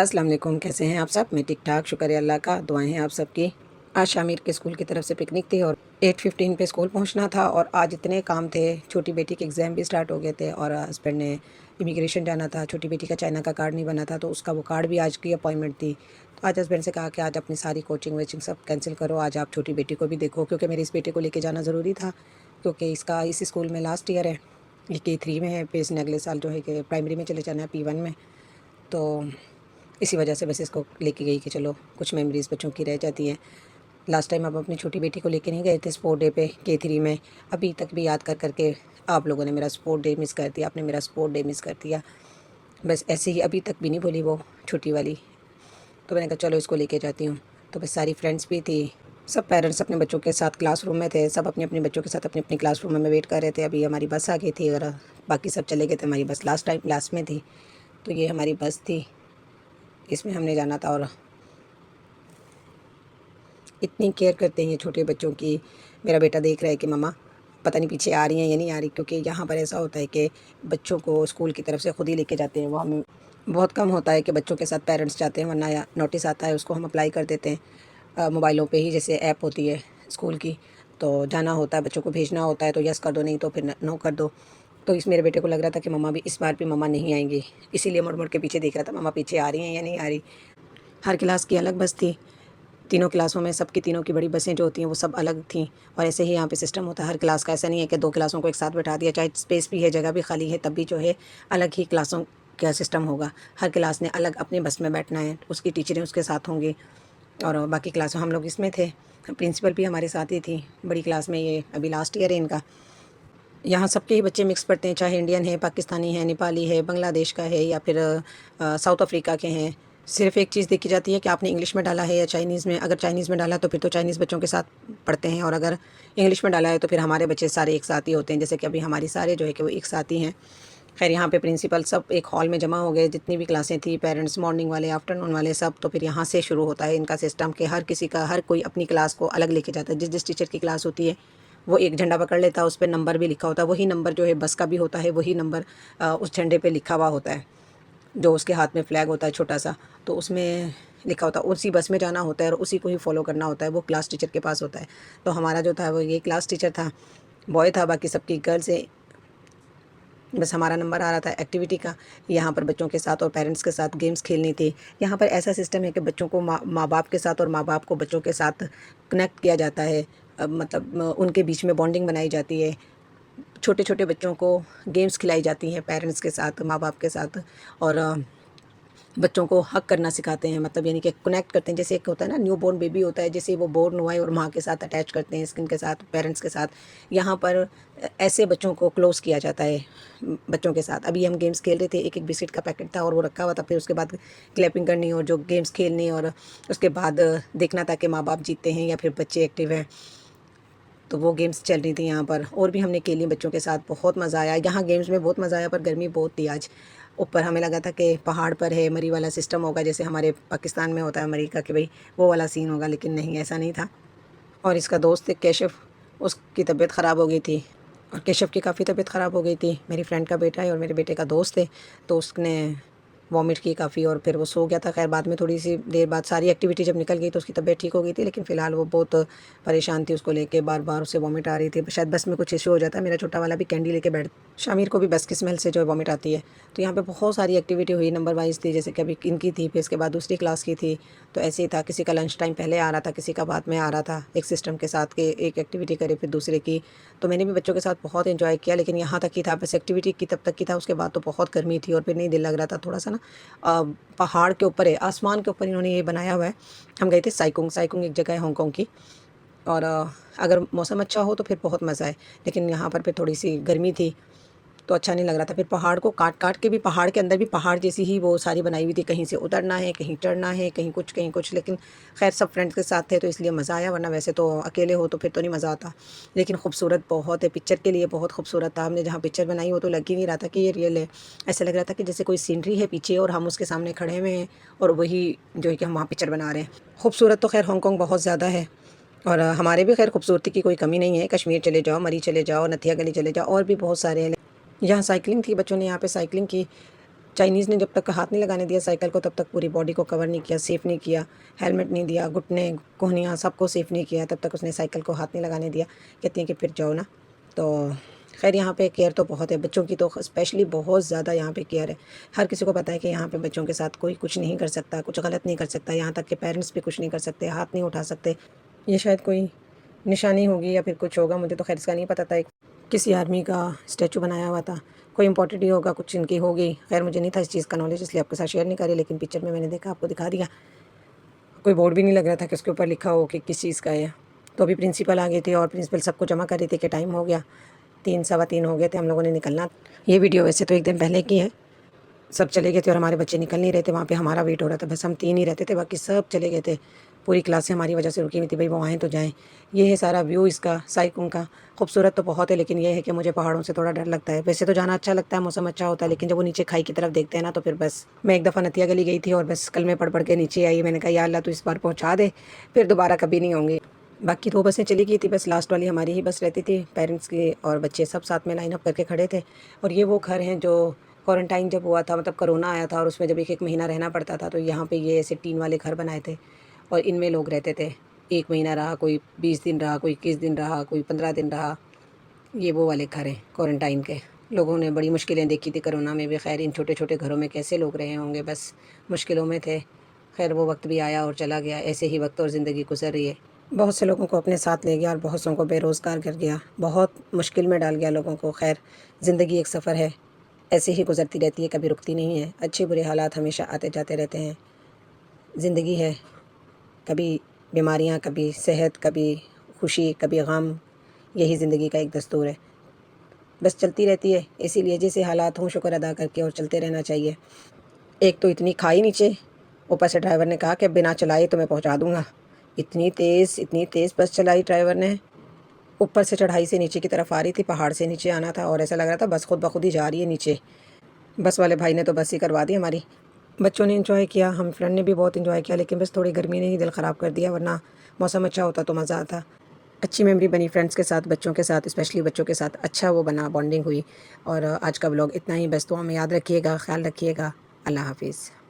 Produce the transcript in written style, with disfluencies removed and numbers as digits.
अस्सलाम वालेकुम, कैसे हैं आप सब? मैं ठीक ठाक, शुक्र है अल्लाह का, दुआएं हैं आप सबकी। आज शामिर के स्कूल की तरफ से पिकनिक थी और 8:15 पे स्कूल पहुंचना था और आज इतने काम थे। छोटी बेटी के एग्ज़ाम भी स्टार्ट हो गए थे और हस्बैंड ने इमिग्रेशन जाना था। छोटी बेटी का चाइना का कार्ड नहीं बना था तो उसका वो कार्ड भी आज की अपॉइंटमेंट थी। तो आज हस्बैंड से कहा कि आज अपनी सारी कोचिंग वोचिंग सब कैंसिल करो, आज आप छोटी बेटी को भी देखो, क्योंकि मेरे इस बेटे को लेके जाना ज़रूरी था, क्योंकि इसका इस स्कूल में लास्ट ईयर है। ये K3 में है, फिर इसने अगले साल जो है कि प्राइमरी में चले जाना है, P1 में। तो इसी वजह से बस इसको लेके गई कि चलो कुछ मेमोरीज़ बच्चों की रह जाती हैं। लास्ट टाइम आप अपनी छोटी बेटी को लेके नहीं गए थे स्पोर्ट डे पे K3 में। अभी तक भी याद कर करके आप लोगों ने मेरा स्पोर्ट डे मिस कर दिया, आपने मेरा स्पोर्ट डे मिस कर दिया। बस ऐसे ही अभी तक भी नहीं बोली वो छोटी वाली। तो मैंने कहा चलो इसको लेके जाती हूँ। तो बस सारी फ्रेंड्स भी थी, सब पेरेंट्स अपने बच्चों के साथ क्लासरूम में थे, सब अपने अपने बच्चों के साथ अपने अपने क्लासरूम में वेट कर रहे थे। अभी हमारी बस आ गई थी और बाकी सब चले गए थे, हमारी बस लास्ट टाइम लास्ट में थी। तो ये हमारी बस थी, इसमें हमने जाना था और इतनी केयर करते हैं ये छोटे बच्चों की। मेरा बेटा देख रहा है कि मम्मा पता नहीं पीछे आ रही हैं या नहीं आ रही, क्योंकि यहाँ पर ऐसा होता है कि बच्चों को स्कूल की तरफ से ख़ुद ही लेके जाते हैं। वो हमें बहुत कम होता है कि बच्चों के साथ पेरेंट्स जाते हैं, वरना या नोटिस आता है उसको हम अप्लाई कर देते हैं मोबाइलों पे ही, जैसे ऐप होती है स्कूल की। तो जाना होता है, बच्चों को भेजना होता है तो यस कर दो, नहीं तो फिर नो कर दो। तो इस मेरे बेटे को लग रहा था कि मम्मा भी इस बार भी मम्मा नहीं आएंगी, इसीलिए मुड़ मुड़ के पीछे देख रहा था, मम्मा पीछे आ रही हैं या नहीं आ रही। हर क्लास की अलग बस थी, तीनों क्लासों में सबकी तीनों की बड़ी बसें जो होती हैं वो सब अलग थीं। और ऐसे ही यहाँ पे सिस्टम होता है हर क्लास का, ऐसा नहीं है कि दो क्लासों को एक साथ बैठा दिया, चाहे स्पेस भी है, जगह भी खाली है, तब भी जो है अलग ही क्लासों का सिस्टम होगा। हर क्लास ने अलग अपने बस में बैठना है, उसकी टीचरें उसके साथ होंगी और बाकी क्लासों हम लोग इसमें थे। प्रिंसिपल भी हमारे साथ ही थी बड़ी क्लास में, ये अभी लास्ट ईयर है इनका। यहाँ सबके ही बच्चे मिक्स पढ़ते हैं, चाहे इंडियन है, पाकिस्तानी है, नेपाली है, बांग्लादेश का है या फिर साउथ अफ्रीका के हैं। सिर्फ़ एक चीज़ देखी जाती है कि आपने इंग्लिश में डाला है या चाइनीज़ में। अगर चाइनीज़ में डाला तो फिर तो चाइनीज़ बच्चों के साथ पढ़ते हैं, और अगर इंग्लिश में डाला है तो फिर हमारे बच्चे सारे एक साथ ही होते हैं, जैसे कि अभी हमारी सारे जो है कि वो एक साथ ही हैं। खैर यहाँ पे प्रिंसिपल सब एक हॉल में जमा हो गए, जितनी भी क्लासें थी, पेरेंट्स मॉर्निंग वाले, आफ्टरनून वाले, सब। तो फिर यहाँ से शुरू होता है इनका सिस्टम कि हर किसी का, हर कोई अपनी क्लास को अलग लेके जाता है। जिस जिस टीचर की क्लास होती है वो एक झंडा पकड़ लेता है, उस पर नंबर भी लिखा होता है, वही नंबर जो है बस का भी होता है, वही नंबर उस झंडे पे लिखा हुआ होता है, जो उसके हाथ में फ्लैग होता है छोटा सा, तो उसमें लिखा होता है। उसी बस में जाना होता है और उसी को ही फॉलो करना होता है, वो क्लास टीचर के पास होता है। तो हमारा जो था वो ये क्लास टीचर था, बॉय था, बाकी सबकी गर्ल्स है। बस हमारा नंबर आ रहा था एक्टिविटी का। यहाँ पर बच्चों के साथ और पेरेंट्स के साथ गेम्स खेलनी थी। यहाँ पर ऐसा सिस्टम है कि बच्चों को माँ बाप के साथ और माँ बाप को बच्चों के साथ कनेक्ट किया जाता है। मतलब उनके बीच में बॉन्डिंग बनाई जाती है। छोटे छोटे बच्चों को गेम्स खिलाई जाती हैं पेरेंट्स के साथ, माँ बाप के साथ, और बच्चों को हग करना सिखाते हैं, मतलब यानी कि कनेक्ट करते हैं। जैसे एक होता है ना, न्यू बॉर्न बेबी होता है, जैसे वो बोर्न हुआ है और माँ के साथ अटैच करते हैं, स्किन के साथ, पेरेंट्स के साथ। यहाँ पर ऐसे बच्चों को क्लोज़ किया जाता है बच्चों के साथ। अभी हम गेम्स खेल रहे थे, एक एक बिस्किट का पैकेट था और वो रखा हुआ था, फिर उसके बाद क्लैपिंग करनी और जो गेम्स खेलनी, और उसके बाद देखना था कि माँ बाप जीतते हैं या फिर बच्चे एक्टिव हैं। तो वो गेम्स चल रही थी यहाँ पर, और भी हमने खेली बच्चों के साथ, बहुत मज़ा आया। यहाँ गेम्स में बहुत मज़ा आया, पर गर्मी बहुत थी आज। ऊपर हमें लगा था कि पहाड़ पर है, मरी वाला सिस्टम होगा, जैसे हमारे पाकिस्तान में होता है मरी का, कि भाई वो वाला सीन होगा, लेकिन नहीं, ऐसा नहीं था। और इसका दोस्त एक केशव, उसकी तबीयत ख़राब हो गई थी, और केशव की काफ़ी तबीयत ख़राब हो गई थी। मेरी फ्रेंड का बेटा है और मेरे बेटे का दोस्त है, तो उसने वॉमिट की काफ़ी और फिर वो सो गया था। खैर बाद में थोड़ी सी देर बाद सारी एक्टिविटी जब निकल गई तो उसकी तबीयत ठीक हो गई थी, लेकिन फ़िलहाल वो बहुत परेशान थी, उसको लेके बार बार उसे वॉमिट आ रही थी। शायद बस में कुछ इशू हो जाता है। मेरा छोटा वाला भी कैंडी लेके बैठ, शामिर को भी बस की स्मेल से जो है वॉमिट आती है। तो यहाँ पे बहुत सारी एक्टिविटी हुई, नंबर वाइज थी, जैसे कि अभी इनकी थी, फिर इसके बाद दूसरी क्लास की थी। तो ऐसे ही था, किसी का लंच टाइम पहले आ रहा था, किसी का बाद में आ रहा था, एक सिस्टम के साथ के एक एक्टिविटी करे फिर दूसरे की। तो मैंने भी बच्चों के साथ बहुत एंजॉय किया, लेकिन यहाँ तक ही था, बस एक्टिविटी की तब तक की था। उसके बाद तो बहुत गर्मी थी और फिर नहीं दिल लग रहा था थोड़ा सा ना। पहाड़ के ऊपर है, आसमान के ऊपर इन्होंने ये बनाया हुआ है। हम गए थे साइकोंग, साइकोंग एक जगह है हांगकांग की, और अगर मौसम अच्छा हो तो फिर बहुत मज़ा है, लेकिन यहाँ पर फिर थोड़ी सी गर्मी थी तो अच्छा नहीं लग रहा था। फिर पहाड़ को काट काट के भी, पहाड़ के अंदर भी पहाड़ जैसी ही वो सारी बनाई हुई थी, कहीं से उतरना है, कहीं चढ़ना है, कहीं कुछ कहीं कुछ। लेकिन खैर सब फ्रेंड्स के साथ थे तो इसलिए मज़ा आया, वरना वैसे तो अकेले हो तो फिर तो नहीं मज़ा आता। लेकिन खूबसूरत बहुत है, पिक्चर के लिए बहुत खूबसूरत था। हमने जहाँ पिक्चर बनाई वो तो लग ही नहीं रहा था कि ये रियल है। ऐसा लग रहा था कि जैसे कोई सीनरी है पीछे और हम उसके सामने खड़े हुए हैं और वही जो है कि हम वहाँ पिक्चर बना रहे हैं। खूबसूरत तो खैर हांगकांग बहुत ज़्यादा है, और हमारे भी खैर खूबसूरती की कोई कमी नहीं है। कश्मीर चले जाओ, मरी चले जाओ, नथिया गली चले जाओ, और भी बहुत सारे हैं। यहाँ साइकिलिंग थी, बच्चों ने यहाँ पे साइकिलिंग की। चाइनीज़ ने जब तक हाथ नहीं लगाने दिया साइकिल को तब तक पूरी बॉडी को कवर नहीं किया, सेफ़ नहीं किया, हेलमेट नहीं दिया, घुटने कोहनियाँ सबको सेफ़ नहीं किया, तब तक उसने साइकिल को हाथ नहीं लगाने दिया। कहती हैं कि फिर जाओ ना। तो खैर यहाँ पे केयर तो बहुत है, बच्चों की तो स्पेशली बहुत ज़्यादा यहाँ पे केयर है। हर किसी को पता है कि यहाँ पे बच्चों के साथ कोई कुछ नहीं कर सकता, कुछ गलत नहीं कर सकता, यहाँ तक कि पेरेंट्स भी कुछ नहीं कर सकते, हाथ नहीं उठा सकते। ये शायद कोई निशानी होगी या फिर कुछ होगा, मुझे तो खैर इसका नहीं पता था। एक किसी आर्मी का स्टैचू बनाया हुआ था, कोई इम्पोर्टेंट ही होगा, कुछ इनकी होगी। खैर मुझे नहीं था इस चीज़ का नॉलेज, इसलिए आपके साथ शेयर नहीं करी, लेकिन पिक्चर में मैंने देखा, आपको दिखा दिया। कोई बोर्ड भी नहीं लग रहा था कि उसके ऊपर लिखा हो कि किस चीज़ का है। तो अभी प्रिंसिपल आ गई थी और प्रिंसिपल सबको जमा कर रही थी कि टाइम हो गया, 3 सवा 3 हो गए थे, हम लोगों ने निकलना। ये वीडियो वैसे तो एक दिन पहले की है। सब चले गए थे और हमारे बच्चे निकल नहीं रहे थे, वहाँ पे हमारा वेट हो रहा था, बस हम 3 ही रहते थे, बाकी सब चले गए थे। पूरी क्लास से हमारी वजह से रुकी हुई थी, भाई वो आएँ तो जाएँ। ये है सारा व्यू इसका, साइकुंग का। खूबसूरत तो बहुत है, लेकिन ये है कि मुझे पहाड़ों से थोड़ा डर लगता है। वैसे तो जाना अच्छा लगता है, मौसम अच्छा होता है, लेकिन जब वो नीचे खाई की तरफ देखते हैं ना, तो फिर बस। मैं एक दफ़ा नतिया गली गई थी और बस कलमे पढ़ के नीचे आई। मैंने कहा या अल्लाह तू इस बार पहुँचा दे, फिर दोबारा कभी नहीं होंगी। बाकी 2 बसें चली गई थी, बस लास्ट वाली हमारी ही बस रहती थी। पेरेंट्स की और बच्चे सब साथ में लाइन अप करके खड़े थे। और ये वो घर हैं जो क्वारंटाइन जब हुआ था, मतलब कोरोना आया था और उसमें जब 1-1 महीना रहना पड़ता था, तो यहाँ पे ये ऐसे टीन वाले घर बनाए थे और इनमें लोग रहते थे। 1 महीना रहा, कोई 20 दिन रहा, कोई 21 दिन रहा, कोई 15 दिन रहा। ये वो वाले घर हैं क्वारंटाइन के। लोगों ने बड़ी मुश्किलें देखी थी कोरोना में भी। खैर इन छोटे-छोटे घरों में कैसे लोग रहे होंगे, बस मुश्किलों में थे। खैर वो वक्त भी आया और चला गया, ऐसे ही वक्त और ज़िंदगी गुज़र रही है। बहुत से लोगों को अपने साथ ले गया और बहुत सों को बेरोज़गार कर गया, बहुत मुश्किल में डाल गया लोगों को। खैर ज़िंदगी एक सफ़र है, ऐसे ही गुज़रती रहती है, कभी रुकती नहीं है। अच्छे बुरे हालात हमेशा आते जाते रहते हैं। ज़िंदगी है, कभी बीमारियाँ, कभी सेहत, कभी खुशी, कभी गम। यही ज़िंदगी का एक दस्तूर है, बस चलती रहती है। इसीलिए जैसे हालात हों शुक्र अदा करके और चलते रहना चाहिए। एक तो इतनी खाई नीचे, ऊपर से ड्राइवर ने कहा कि बिना चलाए तो मैं पहुंचा दूंगा। इतनी तेज़ बस चलाई ड्राइवर ने। ऊपर से चढ़ाई से नीचे की तरफ आ रही थी, पहाड़ से नीचे आना था और ऐसा लग रहा था बस खुद ब खुद ही जा रही है नीचे। बस वाले भाई ने तो बस ही करवा दी हमारी। बच्चों ने एंजॉय किया, हम फ्रेंड ने भी बहुत एंजॉय किया, लेकिन बस थोड़ी गर्मी ने ही दिल ख़राब कर दिया, वरना मौसम अच्छा होता तो मज़ा आता। अच्छी मेमोरी बनी फ्रेंड्स के साथ, बच्चों के साथ, स्पेशली बच्चों के साथ अच्छा वो बना, बॉन्डिंग हुई। और आज का व्लॉग इतना ही, बस दुआ में याद रखिएगा, ख्याल रखिएगा। अल्लाह हाफिज़।